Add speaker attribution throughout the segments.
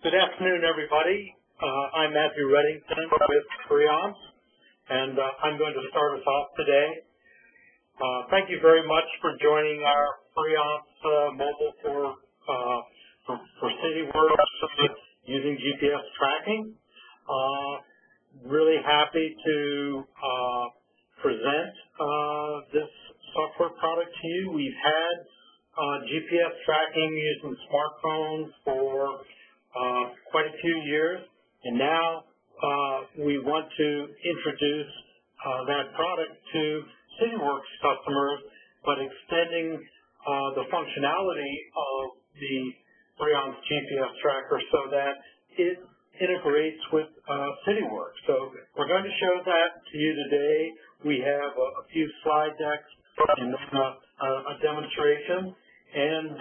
Speaker 1: Good afternoon, everybody. I'm Matthew Reddington with Freeance, and I'm going to start us off today. Thank you very much for joining our Freeance mobile for Cityworks using GPS tracking. Really happy to present this software product to you. We've had GPS tracking using smartphones for quite a few years, and now we want to introduce that product to Cityworks customers, but extending the functionality of the Freeance GPS tracker so that it integrates with Cityworks. So we're going to show that to you today. We have a few slide decks and a demonstration, and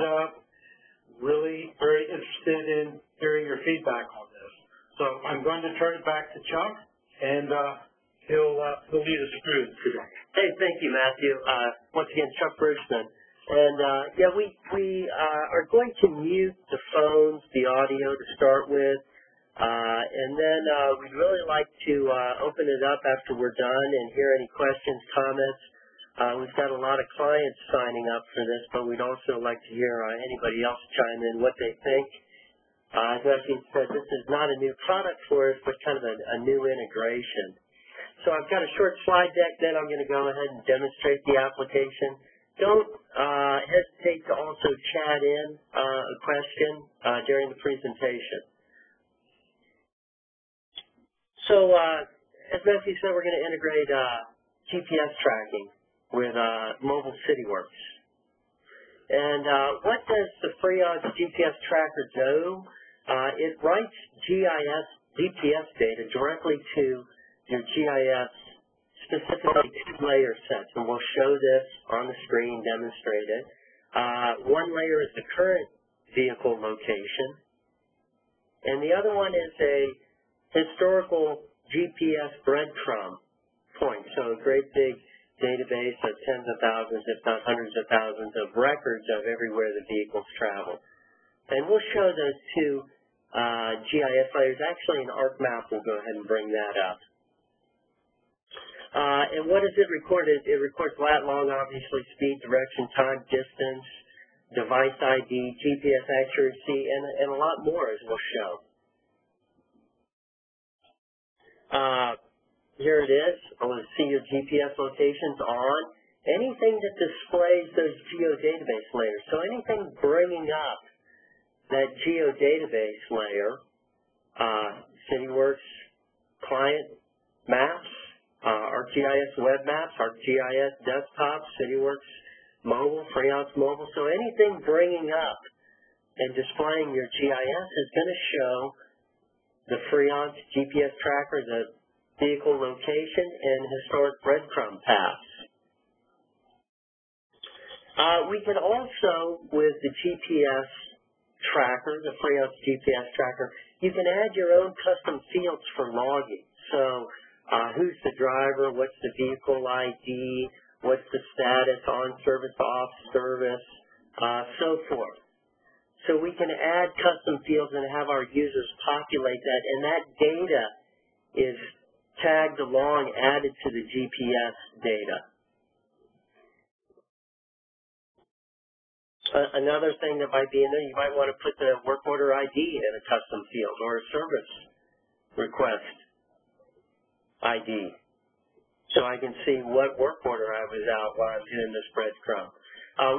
Speaker 1: really very interested in hearing your feedback on this. So I'm going to turn it back to Chuck, and he'll lead us through today.
Speaker 2: Hey, thank you, Matthew. Once again, Chuck Bridgman. And yeah, we are going to mute the phones, the audio to start with, and then we'd really like to open it up after we're done and hear any questions, comments. We've got a lot of clients signing up for this, but we'd also like to hear anybody else chime in what they think. As Matthew said, this is not a new product for us, but kind of a new integration. So I've got a short slide deck, then I'm going to go ahead and demonstrate the application. Don't hesitate to also chat in a question during the presentation. So as Matthew said, we're going to integrate GPS tracking with mobile Cityworks. And what does the Freeance GPS tracker do? It writes GPS data directly to your GIS, specifically two layer sets, and we'll show this on the screen, demonstrate it. One layer is the current vehicle location, and the other one is a historical GPS breadcrumb point, so a great big database of tens of thousands, if not hundreds of thousands, of records of everywhere the vehicles travel. And we'll show those two GIS layers. Actually, an ArcMap will go ahead and bring that up. And what does it record? It records lat, long, obviously, speed, direction, time, distance, device ID, GPS accuracy, and a lot more, as we'll show. Here it is. I want to see your GPS locations on. Anything that displays those geodatabase layers. So anything bringing up that geodatabase layer, Cityworks client maps, ArcGIS web maps, ArcGIS desktop, Cityworks mobile, Freeance mobile. So anything bringing up and displaying your GIS is going to show the Freeance GPS tracker, the vehicle location, and historic breadcrumb paths. We can also, with the GPS tracker, the Freeance GPS tracker, you can add your own custom fields for logging. So who's the driver, what's the vehicle ID, what's the status, on service, off service, so forth. So we can add custom fields and have our users populate that, and that data is tagged along, added to the GPS data. Another thing that might be in there, you might want to put the work order ID in a custom field or a service request ID, so I can see what work order I was out while I'm doing this breadcrumb.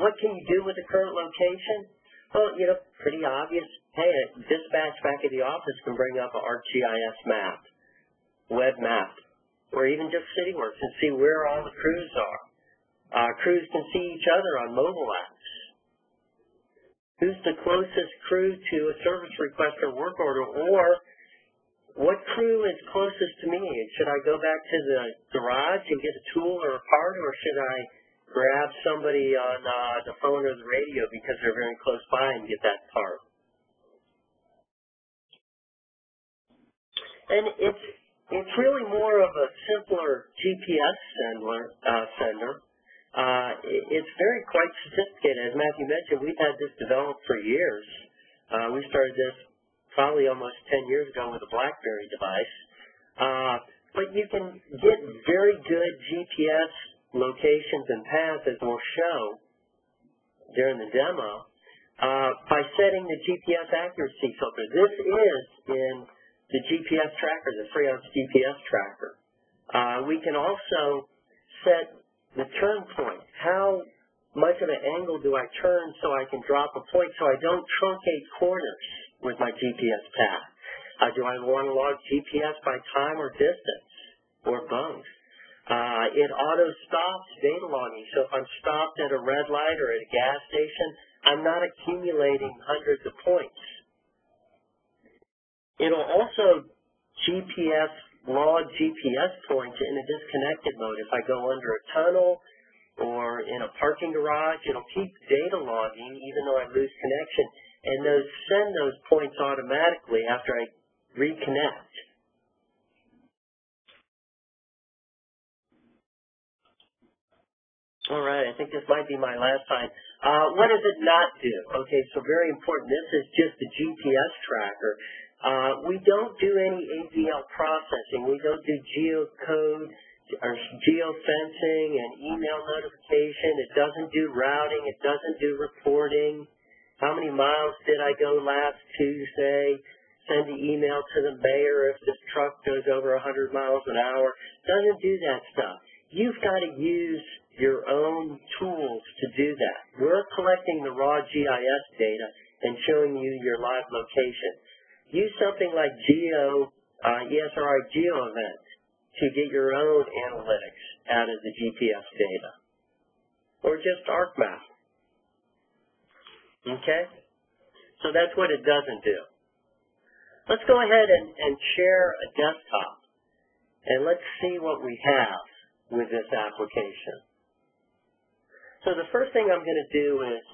Speaker 2: What can you do with the current location? Well, you know, pretty obvious. Hey, dispatch back at the office can bring up an ArcGIS map, web map, or even just Cityworks and see where all the crews are. Crews can see each other on mobile apps. Who's the closest crew to a service request or work order, or what crew is closest to me? Should I go back to the garage and get a tool or a part, or should I grab somebody on the phone or the radio because they're very close by and get that part? And it's really more of a simpler GPS sender. It's very quite sophisticated. As Matthew mentioned, we've had this developed for years. We started this probably almost 10 years ago with a BlackBerry device. But you can get very good GPS locations and paths, as we'll show during the demo, by setting the GPS accuracy filter. This is in the GPS tracker, the Freeance GPS tracker. We can also set the turn point. How much of an angle do I turn so I can drop a point so I don't truncate corners with my GPS path? Do I want to log GPS by time or distance, or both? It auto-stops data logging, so if I'm stopped at a red light or at a gas station, I'm not accumulating hundreds of points. It'll also log GPS points in a disconnected mode. If I go under a tunnel or in a parking garage, it'll keep data logging even though I lose connection, and send those points automatically after I reconnect. All right, I think this might be my last time. What does it not do? Okay, so very important. This is just a GPS tracker. We don't do any AVL processing. We don't do geocode or geofencing and email notification. It doesn't do routing. It doesn't do reporting. How many miles did I go last Tuesday? Send an email to the mayor if this truck goes over 100 miles an hour. Doesn't do that stuff. You've got to use your own tools to do that. We're collecting the raw GIS data and showing you your live location. Use something like ESRI GeoEvent to get your own analytics out of the GPS data, or just ArcMap. Okay? So that's what it doesn't do. Let's go ahead and share a desktop, and let's see what we have with this application. So the first thing I'm going to do is,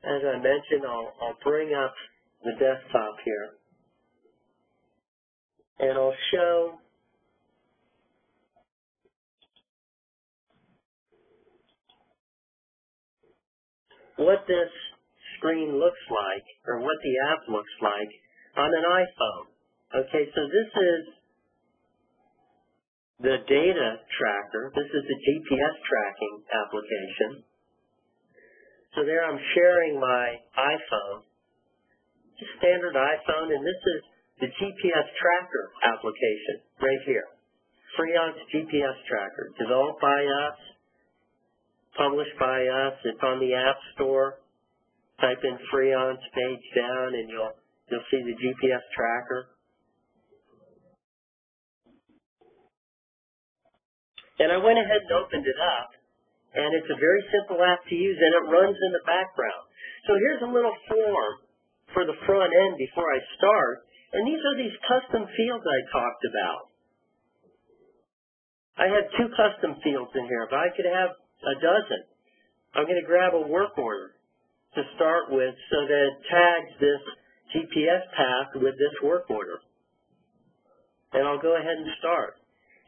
Speaker 2: as I mentioned, I'll bring up the desktop here, and I'll show what this screen looks like, or what the app looks like on an iPhone. Okay, so this is the data tracker. This is the GPS tracking application. So there I'm sharing my iPhone, just standard iPhone, and this is the GPS tracker application right here. Freeance GPS tracker, developed by us, published by us. It's on the App Store. Type in Freeance page down, and you'll see the GPS tracker. And I went ahead and opened it up, and it's a very simple app to use, and it runs in the background. So here's a little form for the front end before I start, and these are these custom fields I talked about. I have 2 custom fields in here, but I could have a dozen. I'm going to grab a work order to start with so that it tags this GPS path with this work order. And I'll go ahead and start.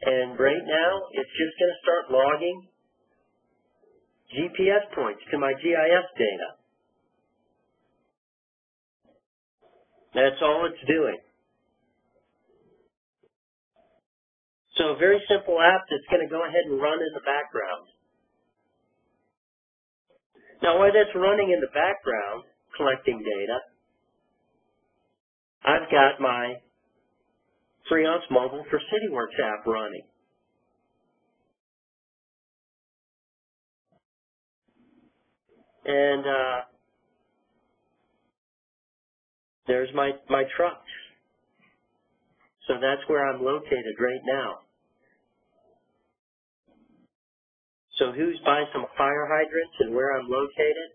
Speaker 2: And right now, it's just going to start logging GPS points to my GIS data. That's all it's doing. So a very simple app that's going to go ahead and run in the background. Now, while that's running in the background, collecting data, I've got my Freeance Mobile for Cityworks app running. And there's my trucks. So that's where I'm located right now. So who's by some fire hydrants and where I'm located?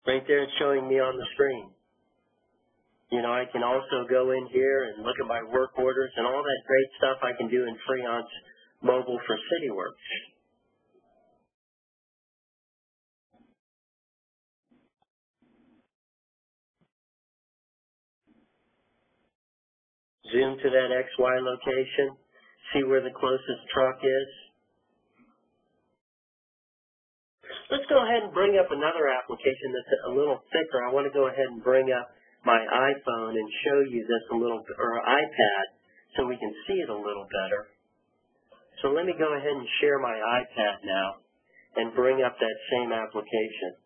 Speaker 2: Right there, it's showing me on the screen. You know, I can also go in here and look at my work orders and all that great stuff I can do in Freeance Mobile for Cityworks. Zoom to that XY location, see where the closest truck is. Let's go ahead and bring up another application that's a little thicker. I want to go ahead and bring up my iPhone and show you this a little, or iPad, so we can see it a little better. So let me go ahead and share my iPad now and bring up that same application.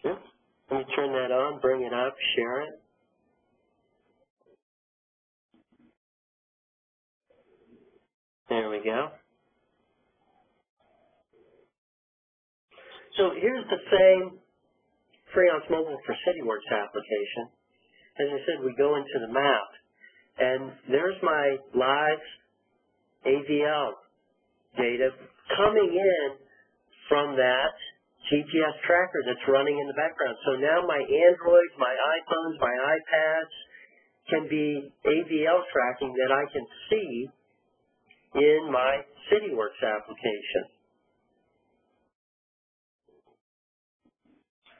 Speaker 2: Oops. Let me turn that on, bring it up, share it. There we go. So here's the same Freeance Mobile for Cityworks application. As I said, we go into the map, and there's my live AVL data coming in from that GPS tracker that's running in the background. So now my Androids, my iPhones, my iPads can be AVL tracking that I can see in my Cityworks application.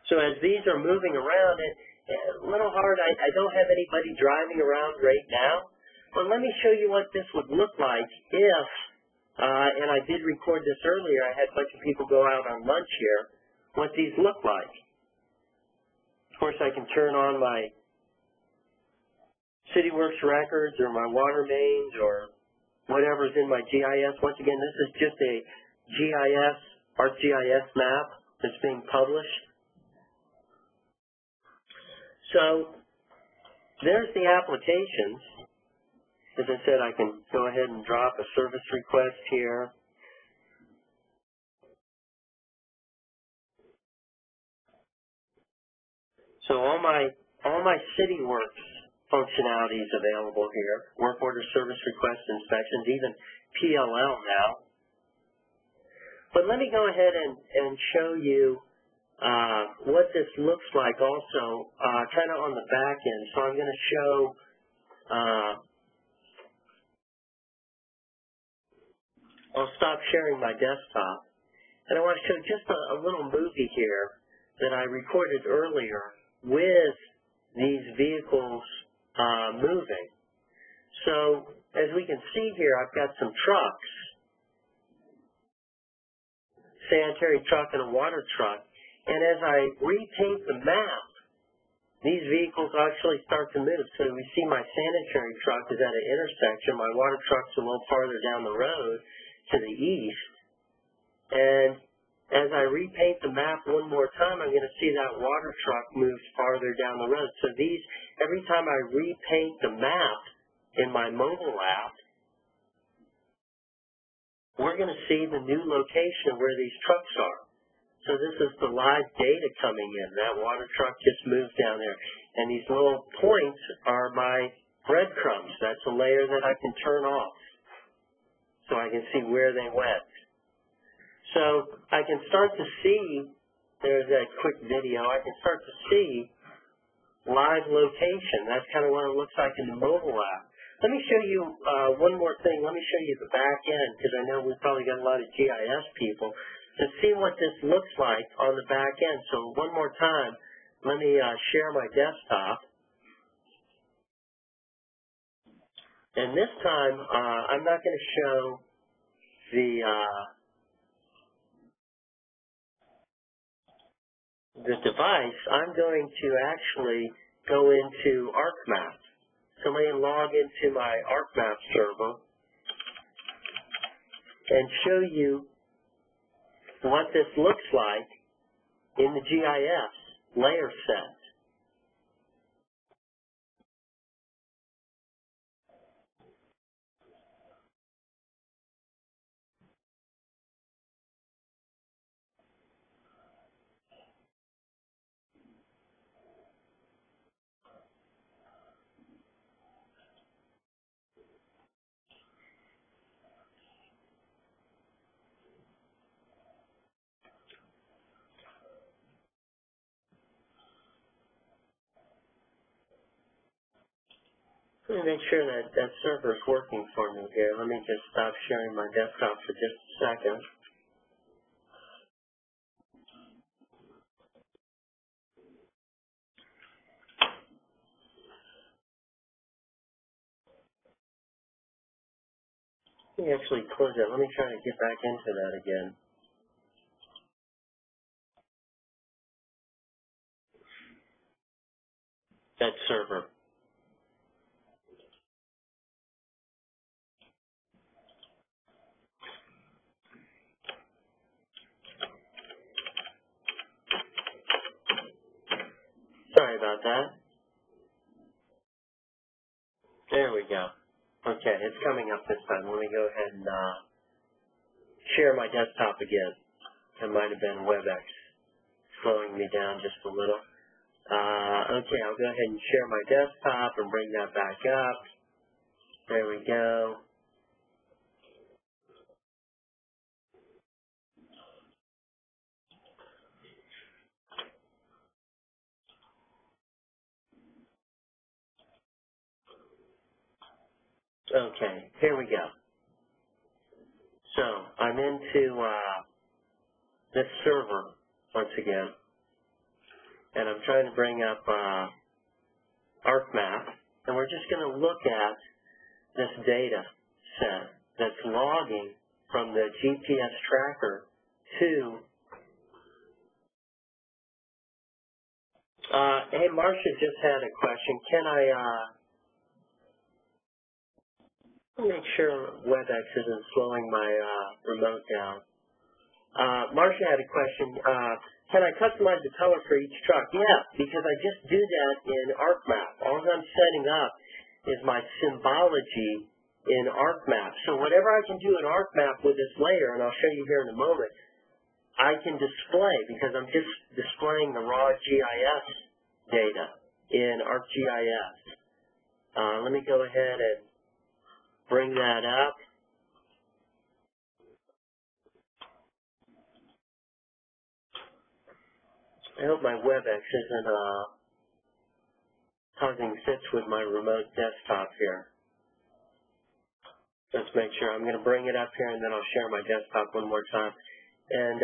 Speaker 2: So as these are moving around, it's a little hard. I don't have anybody driving around right now, but let me show you what this would look like if, and I did record this earlier, I had a bunch of people go out on lunch here, what these look like. Of course, I can turn on my Cityworks records or my water mains or whatever's in my GIS. Once again, this is just a GIS, ArcGIS map that's being published. So there's the applications. As I said, I can go ahead and drop a service request here. So all my Cityworks functionality is available here. Work order, service request, inspections, even PLL now. But let me go ahead and show you what this looks like also kind of on the back end. So I'm going to show I'll stop sharing my desktop, and I want to show just a little movie here that I recorded earlier with these vehicles moving. So as we can see here, I've got some trucks, sanitary truck and a water truck. And as I repaint the map, these vehicles actually start to move. So we see my sanitary truck is at an intersection. My water truck's a little farther down the road to the east. And as I repaint the map one more time, I'm going to see that water truck moves farther down the road. So these, every time I repaint the map in my mobile app, we're going to see the new location where these trucks are. So this is the live data coming in. That water truck just moved down there. And these little points are my breadcrumbs. That's a layer that I can turn off so I can see where they went. So I can start to see, there's that quick video, I can start to see live location. That's kind of what it looks like in the mobile app. Let me show you one more thing. Let me show you the back end, because I know we've probably got a lot of GIS people, to see what this looks like on the back end. So one more time, let me share my desktop. And this time, I'm not going to show the device. I'm going to actually go into ArcMap. So let me log into my ArcMap server and show you what this looks like in the GIS layer set. Let me make sure that that server is working for me here. Let me just stop sharing my desktop for just a second. Let me actually close it. Let me try to get back into that again. That server. Sorry about that. There we go. Okay, it's coming up this time. Let me go ahead and share my desktop again. It might have been WebEx slowing me down just a little. Okay, I'll go ahead and share my desktop and bring that back up. There we go. Okay, here we go. So I'm into this server once again, and I'm trying to bring up ArcMap, and we're just going to look at this data set that's logging from the GPS tracker to. Hey, Marcia just had a question. Can I make sure WebEx isn't slowing my remote down? Marcia had a question. Can I customize the color for each truck? Yeah, because I just do that in ArcMap. All I'm setting up is my symbology in ArcMap. So whatever I can do in ArcMap with this layer, and I'll show you here in a moment, I can display because I'm just displaying the raw GIS data in ArcGIS. Let me go ahead and bring that up. I hope my WebEx isn't causing fits with my remote desktop here. Let's make sure. I'm going to bring it up here, and then I'll share my desktop one more time. And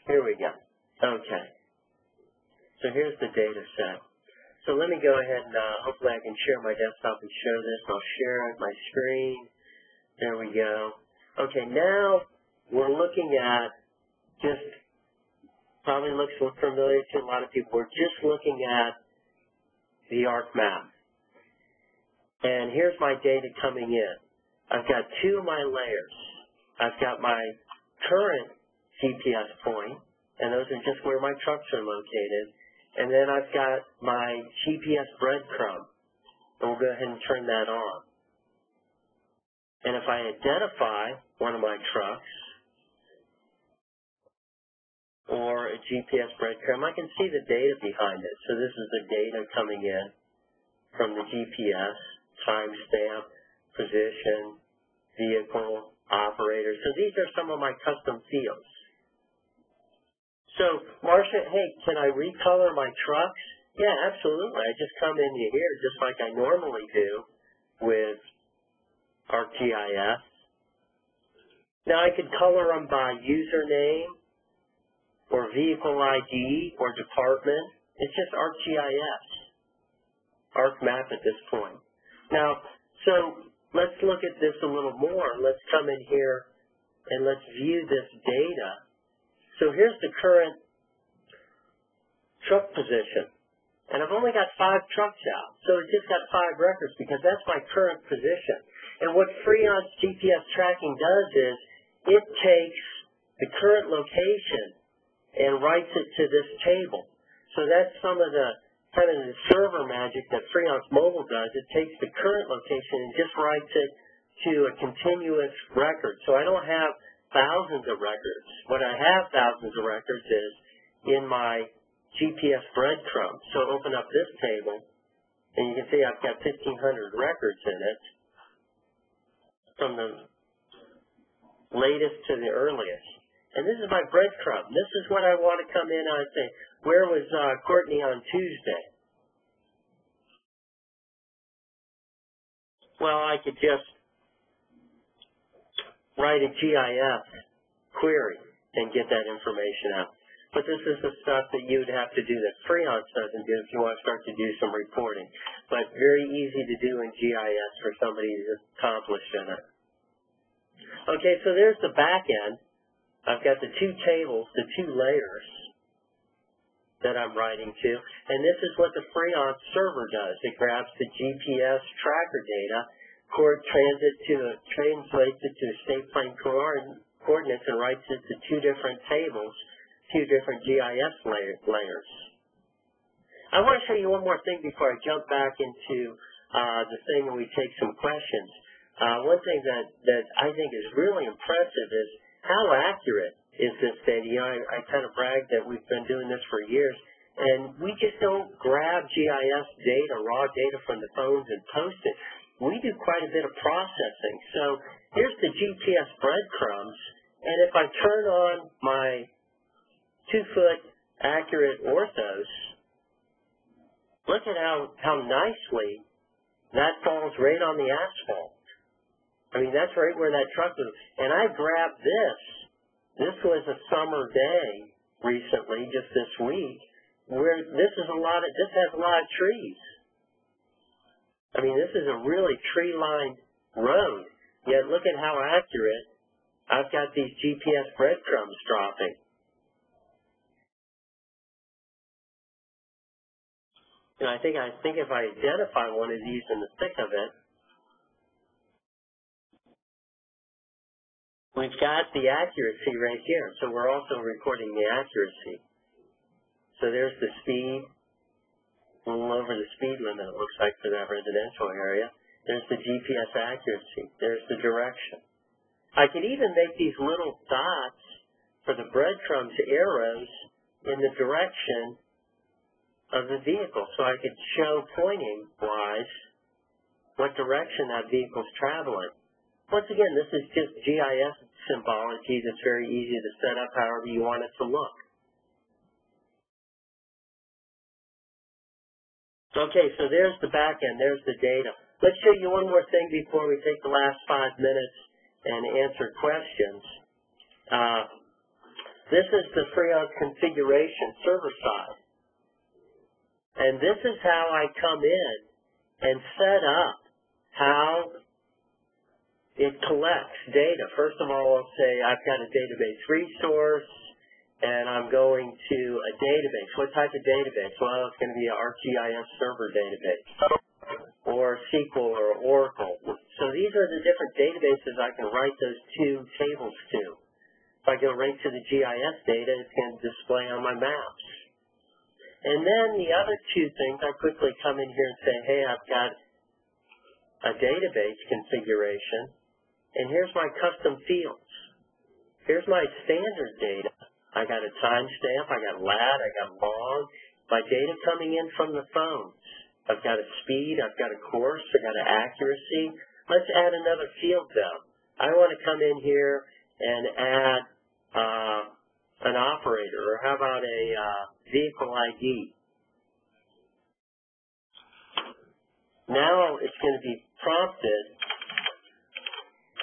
Speaker 2: here we go. Okay. So here's the data set. So let me go ahead and hopefully I can share my desktop and show this. I'll share my screen. There we go. Okay, now we're looking at just, probably looks familiar to a lot of people. We're just looking at the ArcMap. And here's my data coming in. I've got two of my layers. I've got my current GPS point, and those are just where my trucks are located. And then I've got my GPS breadcrumb. And we'll go ahead and turn that on. And if I identify one of my trucks or a GPS breadcrumb, I can see the data behind it. So this is the data coming in from the GPS, timestamp, position, vehicle, operator. So these are some of my custom fields. So, Marcia, hey, can I recolor my trucks? Yeah, absolutely. I just come into here just like I normally do with ArcGIS. Now, I could color them by username or vehicle ID or department. It's just ArcGIS, ArcMap at this point. Now, so let's look at this a little more. Let's come in here and let's view this data. So here's the current truck position. And I've only got 5 trucks out. So it's just got 5 records because that's my current position. And what Freeance GPS tracking does is it takes the current location and writes it to this table. So that's some of the kind of the server magic that Freeance Mobile does. It takes the current location and just writes it to a continuous record. So I don't have thousands of records. What I have thousands of records is in my GPS breadcrumb. So open up this table, and you can see I've got 1,500 records in it from the latest to the earliest. And this is my breadcrumb. This is what I want to come in on and say, where was Courtney on Tuesday? Well, I could just write a GIS query and get that information out. But this is the stuff that you would have to do that Freeance doesn't do if you want to start to do some reporting. But very easy to do in GIS for somebody who's accomplished in it. Okay, so there's the back end. I've got the two tables, the two layers that I'm writing to. And this is what the Freeance server does. It grabs the GPS tracker data, translates it to state plane coordinates, and writes it to two different tables, two different GIS layers. I want to show you one more thing before I jump back into the thing and we take some questions. One thing that I think is really impressive is how accurate is this data. You know, I kind of brag that we've been doing this for years, and we just don't grab GIS data, raw data from the phones and post it. We do quite a bit of processing. So here's the GPS breadcrumbs, and if I turn on my 2-foot accurate orthos, look at how nicely that falls right on the asphalt. I mean, that's right where that truck is. And I grabbed this. This was a summer day recently, just this week, where this has a lot of trees. I mean, this is a really tree-lined road. Yet look at how accurate I've got these GPS breadcrumbs dropping. And I think if I identify one of these in the thick of it, we've got the accuracy right here. So we're also recording the accuracy. So there's the speed, a little over the speed limit, it looks like, for that residential area. There's the GPS accuracy. There's the direction. I could even make these little dots for the breadcrumbs arrows in the direction of the vehicle, so I could show pointing-wise what direction that vehicle's traveling. Once again, this is just GIS symbology that's very easy to set up however you want it to look. Okay, so there's the back end, there's the data. Let's show you one more thing before we take the last 5 minutes and answer questions. This is the Freeance configuration server side. And this is how I come in and set up how it collects data. First of all, I'll say I've got a database resource, and I'm going to a database. What type of database? Well, it's going to be an ArcGIS server database, or SQL or Oracle. So these are the different databases I can write those two tables to. If I go right to the GIS data, it's going to display on my maps. And then the other two things, I quickly come in here and say, hey, I've got a database configuration, and here's my custom fields. Here's my standard data. I got a timestamp, I got lat, I got long, my data coming in from the phones. I've got a speed, I've got a course, I've got an accuracy. Let's add another field though. I want to come in here and add an operator, or how about a vehicle ID. Now it's going to be prompted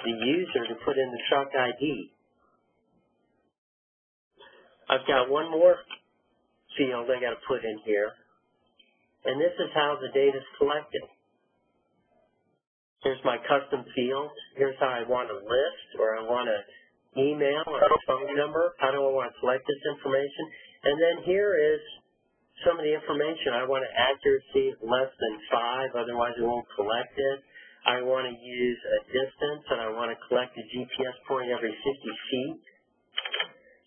Speaker 2: the user to put in the truck ID. I've got one more field I got to put in here, and this is how the data is collected. Here's my custom fields. Here's how I want a list, or I want an email or a phone number. How do I want to collect this information? And then here is some of the information. I want an accuracy less than 5, otherwise it won't collect it. I want to use a distance, and I want to collect a GPS point every 50 feet.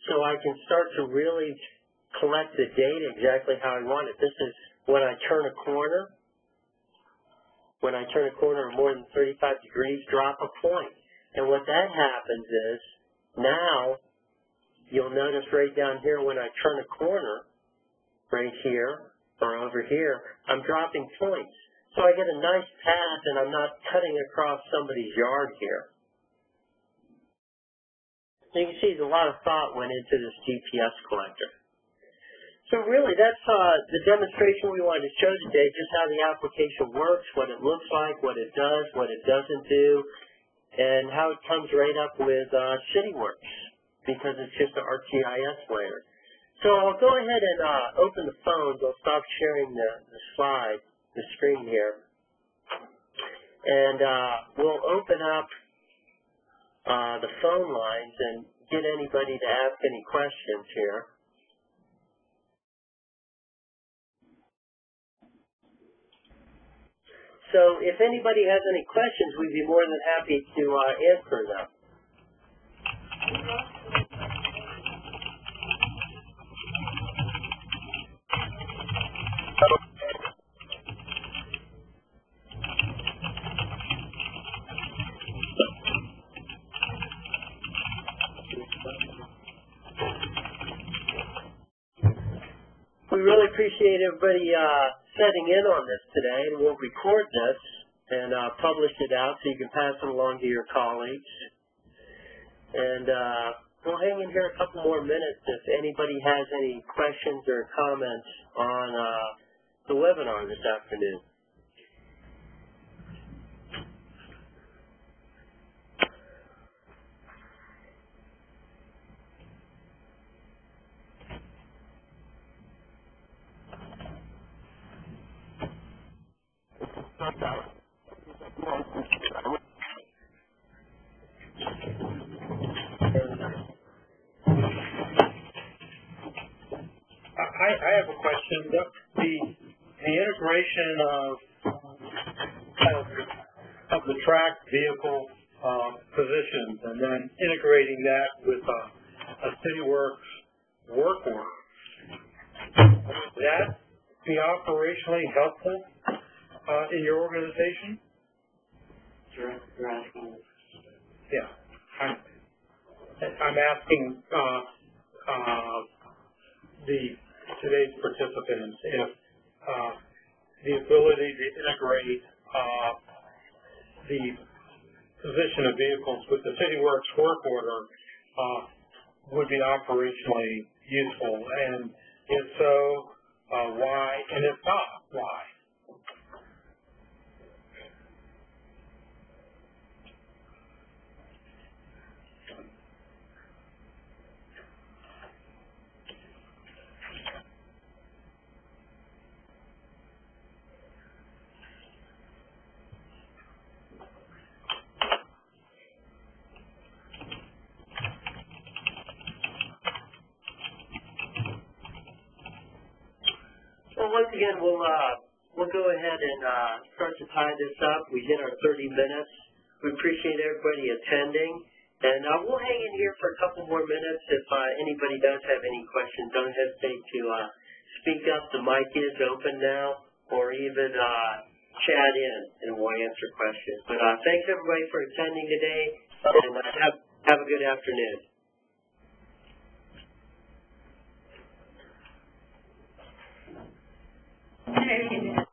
Speaker 2: So I can start to really collect the data exactly how I want it. This is when I turn a corner. When I turn a corner more than 35 degrees, drop a point. And what that happens is, now you'll notice right down here when I turn a corner, right here or over here, I'm dropping points. So I get a nice path and I'm not cutting across somebody's yard here. You can see a lot of thought went into this GPS collector. So really, that's the demonstration we wanted to show today, just how the application works, what it looks like, what it does, what it doesn't do, and how it comes right up with Cityworks, because it's just an ArcGIS layer. So I'll go ahead and open the phones. I'll stop sharing the screen here. And we'll open up the phone lines and get anybody to ask any questions here. So if anybody has any questions, we'd be more than happy to answer them. We really appreciate everybody setting in on this today, and we'll record this and publish it out so you can pass it along to your colleagues. And we'll hang in here a couple more minutes if anybody has any questions or comments on the webinar this afternoon.
Speaker 1: I have a question. The integration of the tracked vehicle positions and then integrating that with a Cityworks work order, would that be operationally helpful in your organization?
Speaker 2: You're asking?
Speaker 1: Yeah. I'm asking today's participants if the ability to integrate the position of vehicles with the Cityworks work order would be operationally useful, and if so, why, and if not, why?
Speaker 2: Well, once again, we'll go ahead and start to tie this up. We hit our 30 minutes. We appreciate everybody attending, and we'll hang in here for a couple more minutes. If anybody does have any questions, don't hesitate to speak up. The mic is open now, or even chat in, and we'll answer questions. But thanks everybody for attending today, and have a good afternoon.
Speaker 3: Okay.